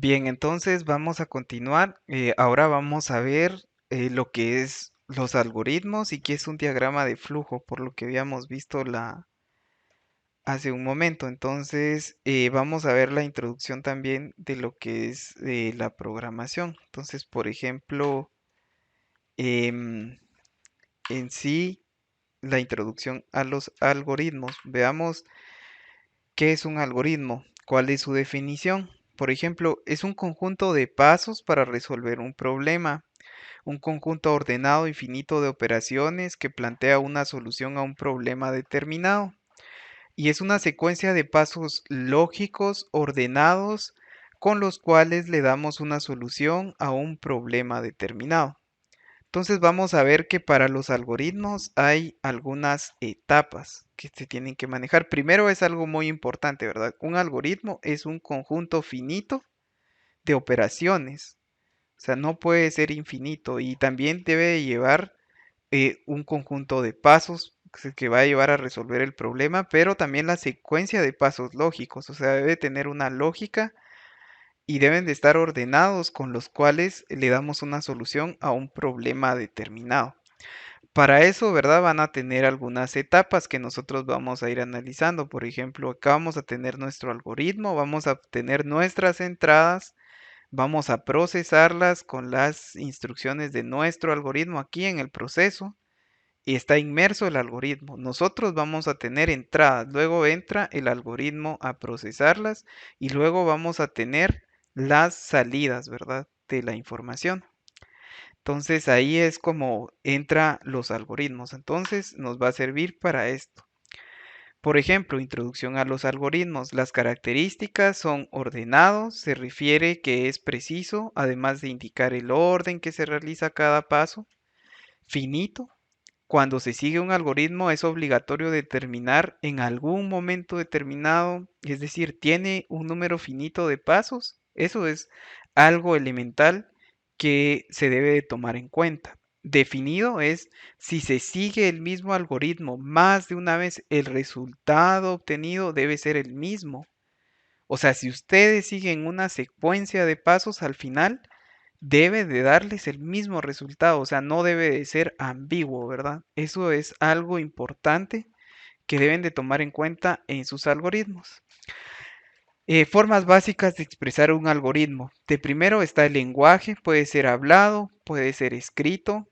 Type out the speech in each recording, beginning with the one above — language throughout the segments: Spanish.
Bien, entonces vamos a continuar. Ahora vamos a ver lo que es los algoritmos y qué es un diagrama de flujo, por lo que habíamos visto hace un momento. Entonces, vamos a ver la introducción también de lo que es la programación. Entonces, por ejemplo, em, en sí, la introducción a los algoritmos. Veamos qué es un algoritmo, cuál es su definición. Por ejemplo, es un conjunto de pasos para resolver un problema. Un conjunto ordenado y finito de operaciones que plantea una solución a un problema determinado. Y es una secuencia de pasos lógicos ordenados con los cuales le damos una solución a un problema determinado. Entonces vamos a ver que para los algoritmos hay algunas etapas que se tienen que manejar. Primero es algo muy importante, ¿verdad? Un algoritmo es un conjunto finito de operaciones, o sea, no puede ser infinito y también debe llevar un conjunto de pasos que va a llevar a resolver el problema, pero también la secuencia de pasos lógicos, o sea, debe tener una lógica y deben de estar ordenados con los cuales le damos una solución a un problema determinado. Para eso, ¿verdad? Van a tener algunas etapas que nosotros vamos a ir analizando. Por ejemplo, acá vamos a tener nuestro algoritmo, vamos a tener nuestras entradas. Vamos a procesarlas con las instrucciones de nuestro algoritmo aquí en el proceso y está inmerso el algoritmo. Nosotros vamos a tener entradas, luego entra el algoritmo a procesarlas y luego vamos a tener las salidas, ¿verdad? De la información. Entonces ahí es como entra los algoritmos. Entonces nos va a servir para esto. Por ejemplo, introducción a los algoritmos. Las características son ordenados, se refiere que es preciso, además de indicar el orden que se realiza cada paso. Finito. Cuando se sigue un algoritmo es obligatorio determinar en algún momento determinado, es decir, tiene un número finito de pasos. Eso es algo elemental que se debe de tomar en cuenta. Definido es si se sigue el mismo algoritmo más de una vez, el resultado obtenido debe ser el mismo. O sea, si ustedes siguen una secuencia de pasos al final, debe de darles el mismo resultado, o sea, no debe de ser ambiguo, ¿verdad? Eso es algo importante que deben de tomar en cuenta en sus algoritmos. Formas básicas de expresar un algoritmo. De primero está el lenguaje, puede ser hablado, puede ser escrito,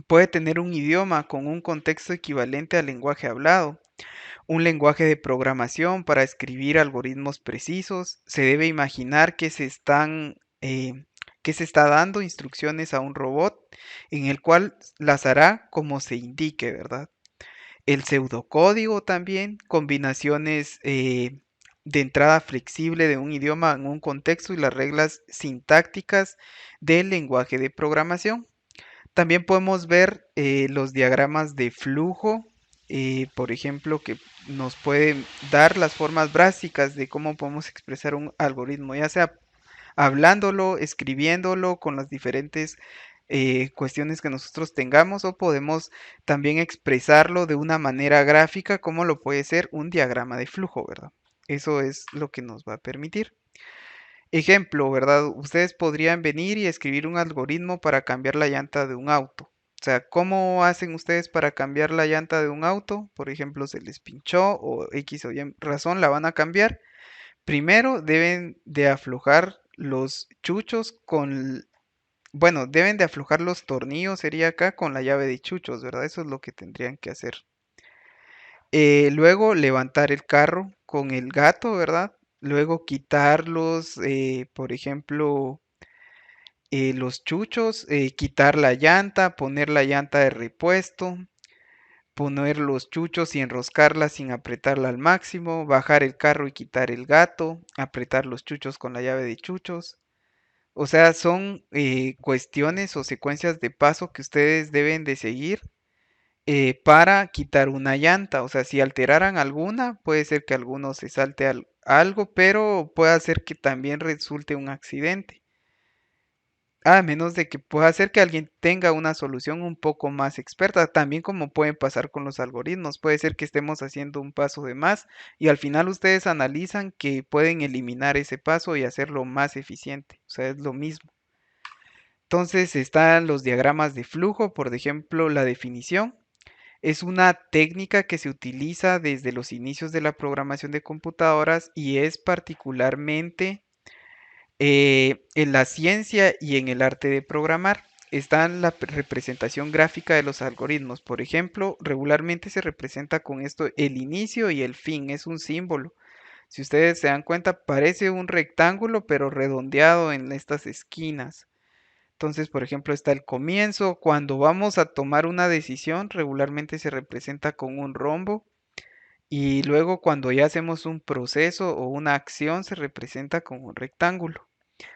puede tener un idioma con un contexto equivalente al lenguaje hablado, un lenguaje de programación para escribir algoritmos precisos. Se debe imaginar que se está dando instrucciones a un robot en el cual las hará como se indique, ¿verdad? El pseudocódigo también, combinaciones de entrada flexible de un idioma en un contexto y las reglas sintácticas del lenguaje de programación. También podemos ver los diagramas de flujo, por ejemplo, que nos pueden dar las formas básicas de cómo podemos expresar un algoritmo, ya sea hablándolo, escribiéndolo con las diferentes cuestiones que nosotros tengamos o podemos también expresarlo de una manera gráfica como lo puede ser un diagrama de flujo, ¿verdad? Eso es lo que nos va a permitir. Ejemplo, ¿verdad? Ustedes podrían venir y escribir un algoritmo para cambiar la llanta de un auto. O sea, ¿cómo hacen ustedes para cambiar la llanta de un auto? Por ejemplo, se les pinchó o X o Y razón la van a cambiar. Primero deben de aflojar los chuchos bueno, deben de aflojar los tornillos, sería acá, con la llave de chuchos, ¿verdad? Eso es lo que tendrían que hacer. Luego levantar el carro con el gato, ¿verdad? Luego quitarlos, por ejemplo, los chuchos, quitar la llanta, poner la llanta de repuesto, poner los chuchos y enroscarla sin apretarla al máximo, bajar el carro y quitar el gato, apretar los chuchos con la llave de chuchos. O sea, son cuestiones o secuencias de paso que ustedes deben de seguir para quitar una llanta. O sea, si alteraran alguna, puede ser que alguno se salte algo, pero puede hacer que también resulte un accidente. A menos de que pueda ser que alguien tenga una solución un poco más experta, también como puede pasar con los algoritmos, puede ser que estemos haciendo un paso de más y al final ustedes analizan que pueden eliminar ese paso y hacerlo más eficiente, o sea, es lo mismo. Entonces están los diagramas de flujo, por ejemplo, la definición. Es una técnica que se utiliza desde los inicios de la programación de computadoras y es particularmente en la ciencia y en el arte de programar. Está en la representación gráfica de los algoritmos. Por ejemplo, regularmente se representa con esto el inicio y el fin. Es un símbolo. Si ustedes se dan cuenta, parece un rectángulo, pero redondeado en estas esquinas. Entonces, por ejemplo, está el comienzo. Cuando vamos a tomar una decisión, regularmente se representa con un rombo. Y luego cuando ya hacemos un proceso o una acción, se representa con un rectángulo.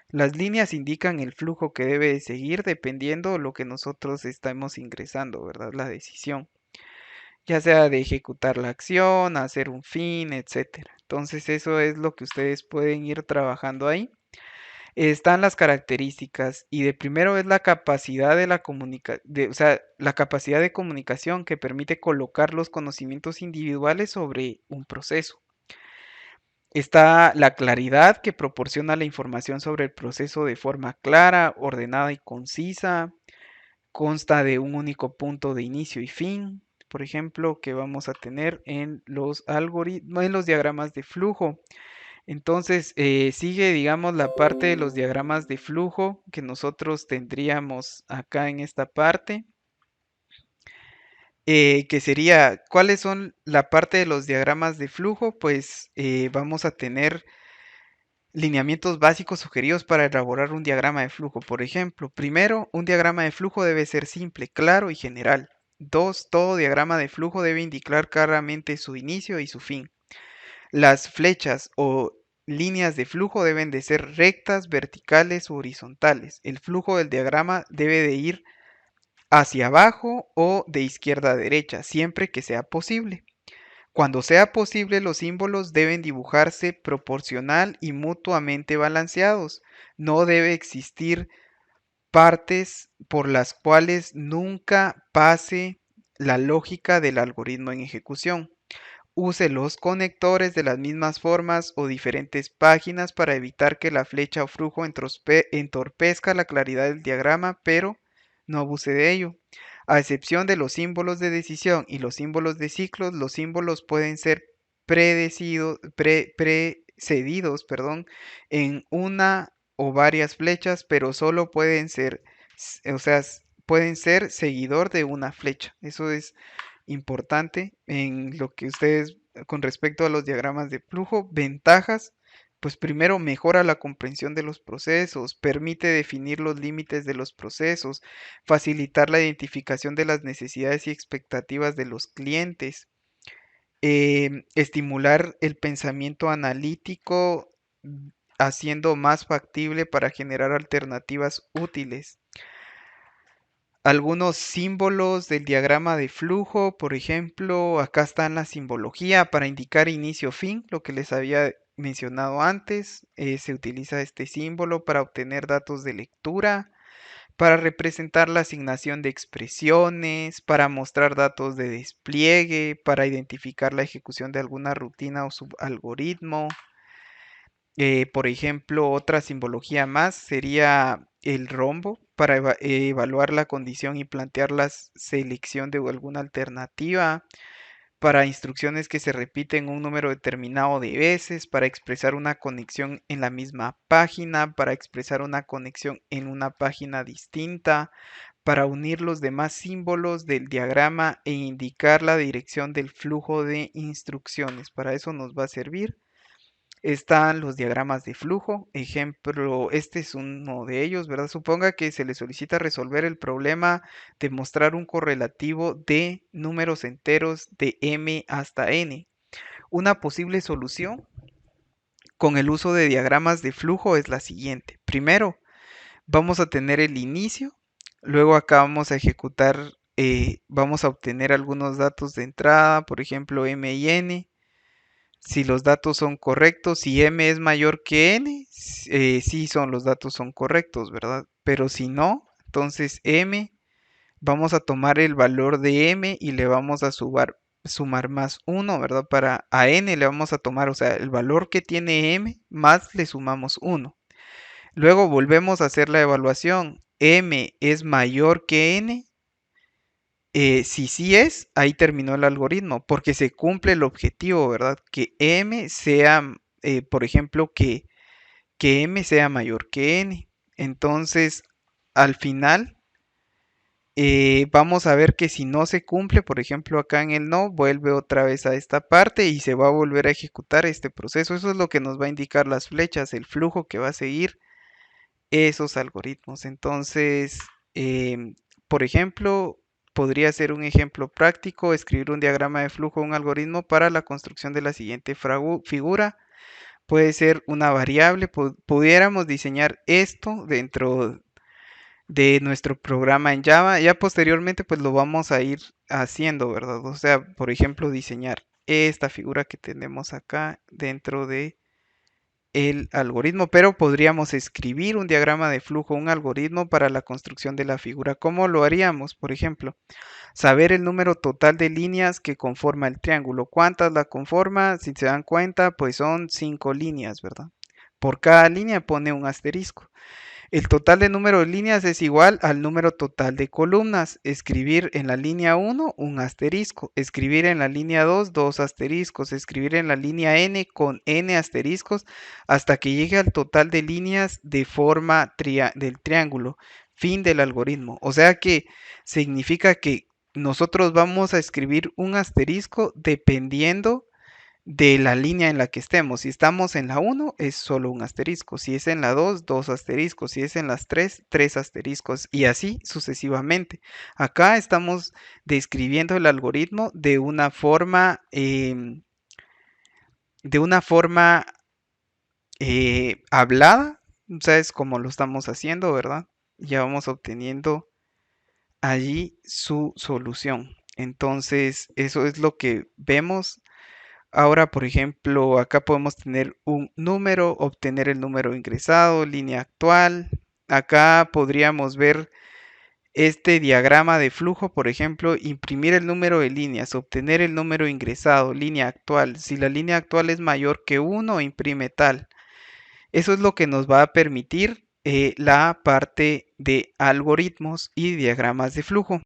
Las líneas indican el flujo que debe de seguir dependiendo de lo que nosotros estamos ingresando, ¿verdad? La decisión, ya sea de ejecutar la acción, hacer un fin, etcétera. Entonces eso es lo que ustedes pueden ir trabajando ahí. Están las características y de primero es la capacidad de la o sea, la capacidad de comunicación que permite colocar los conocimientos individuales sobre un proceso. Está la claridad que proporciona la información sobre el proceso de forma clara, ordenada y concisa. Consta de un único punto de inicio y fin, por ejemplo, que vamos a tener en los algoritmos, en los diagramas de flujo. Entonces, sigue, digamos, la parte de los diagramas de flujo que nosotros tendríamos acá en esta parte, que sería, ¿cuáles son la parte de los diagramas de flujo? Pues vamos a tener lineamientos básicos sugeridos para elaborar un diagrama de flujo. Por ejemplo, primero, un diagrama de flujo debe ser simple, claro y general. Dos, todo diagrama de flujo debe indicar claramente su inicio y su fin. Las flechas o líneas de flujo deben de ser rectas, verticales o horizontales. El flujo del diagrama debe de ir hacia abajo o de izquierda a derecha, siempre que sea posible. Cuando sea posible, los símbolos deben dibujarse proporcional y mutuamente balanceados. No debe existir partes por las cuales nunca pase la lógica del algoritmo en ejecución. Use los conectores de las mismas formas o diferentes páginas para evitar que la flecha o flujo entorpezca la claridad del diagrama, pero no abuse de ello. A excepción de los símbolos de decisión y los símbolos de ciclos, los símbolos pueden ser precedidos, perdón, en una o varias flechas, pero solo pueden ser, o sea, pueden ser seguidor de una flecha. Eso es importante en lo que ustedes con respecto a los diagramas de flujo, ventajas, pues primero mejora la comprensión de los procesos, permite definir los límites de los procesos, facilitar la identificación de las necesidades y expectativas de los clientes, estimular el pensamiento analítico, haciendo más factible para generar alternativas útiles. Algunos símbolos del diagrama de flujo, por ejemplo, acá está en la simbología para indicar inicio-fin, lo que les había mencionado antes. Se utiliza este símbolo para obtener datos de lectura, para representar la asignación de expresiones, para mostrar datos de despliegue, para identificar la ejecución de alguna rutina o subalgoritmo. Por ejemplo, otra simbología más sería el rombo para evaluar la condición y plantear la selección de alguna alternativa, para instrucciones que se repiten un número determinado de veces, para expresar una conexión en la misma página, para expresar una conexión en una página distinta, para unir los demás símbolos del diagrama e indicar la dirección del flujo de instrucciones. Para eso nos va a servir. Están los diagramas de flujo. Ejemplo, este es uno de ellos, ¿verdad? Suponga que se le solicita resolver el problema de mostrar un correlativo de números enteros de m hasta n. Una posible solución con el uso de diagramas de flujo es la siguiente. Primero, vamos a tener el inicio, luego acá vamos a ejecutar, vamos a obtener algunos datos de entrada, por ejemplo, m y n. Si los datos son correctos, si m es mayor que n, sí los datos son correctos, ¿verdad? pero si no, entonces m, vamos a tomar el valor de m y le vamos a sumar más 1, ¿verdad? Para a n le vamos a tomar, o sea, el valor que tiene m más le sumamos 1. Luego volvemos a hacer la evaluación. M es mayor que n. Si sí es, ahí terminó el algoritmo, porque se cumple el objetivo, ¿verdad? Que m sea, por ejemplo, que m sea mayor que n. Entonces, al final, vamos a ver que si no se cumple, por ejemplo, acá en el no, vuelve otra vez a esta parte y se va a volver a ejecutar este proceso. Eso es lo que nos va a indicar las flechas, el flujo que va a seguir esos algoritmos. Entonces, por ejemplo, podría ser un ejemplo práctico, escribir un diagrama de flujo de un algoritmo para la construcción de la siguiente figura. Puede ser una variable, pudiéramos diseñar esto dentro de nuestro programa en Java. Ya posteriormente pues lo vamos a ir haciendo, ¿verdad? O sea, por ejemplo, diseñar esta figura que tenemos acá dentro de el algoritmo, pero podríamos escribir un diagrama de flujo, un algoritmo para la construcción de la figura. ¿Cómo lo haríamos? Por ejemplo, saber el número total de líneas que conforma el triángulo. ¿Cuántas la conforma? Si se dan cuenta, pues son 5 líneas, ¿verdad? Por cada línea pone un asterisco. El total de número de líneas es igual al número total de columnas. Escribir en la línea 1 un asterisco. Escribir en la línea 2 dos asteriscos. Escribir en la línea n con n asteriscos hasta que llegue al total de líneas de forma del triángulo. Fin del algoritmo. O sea que significa que nosotros vamos a escribir un asterisco dependiendo de la línea en la que estemos. Si estamos en la 1 es solo un asterisco, si es en la 2, dos asteriscos, si es en las 3, tres asteriscos y así sucesivamente. Acá estamos describiendo el algoritmo de una forma hablada, ¿sabes cómo lo estamos haciendo, verdad? Ya vamos obteniendo allí su solución. Entonces, eso es lo que vemos. Ahora, por ejemplo, acá podemos tener un número, obtener el número ingresado, línea actual. Acá podríamos ver este diagrama de flujo, por ejemplo, imprimir el número de líneas, obtener el número ingresado, línea actual. Si la línea actual es mayor que 1, imprime tal. Eso es lo que nos va a permitir la parte de algoritmos y diagramas de flujo.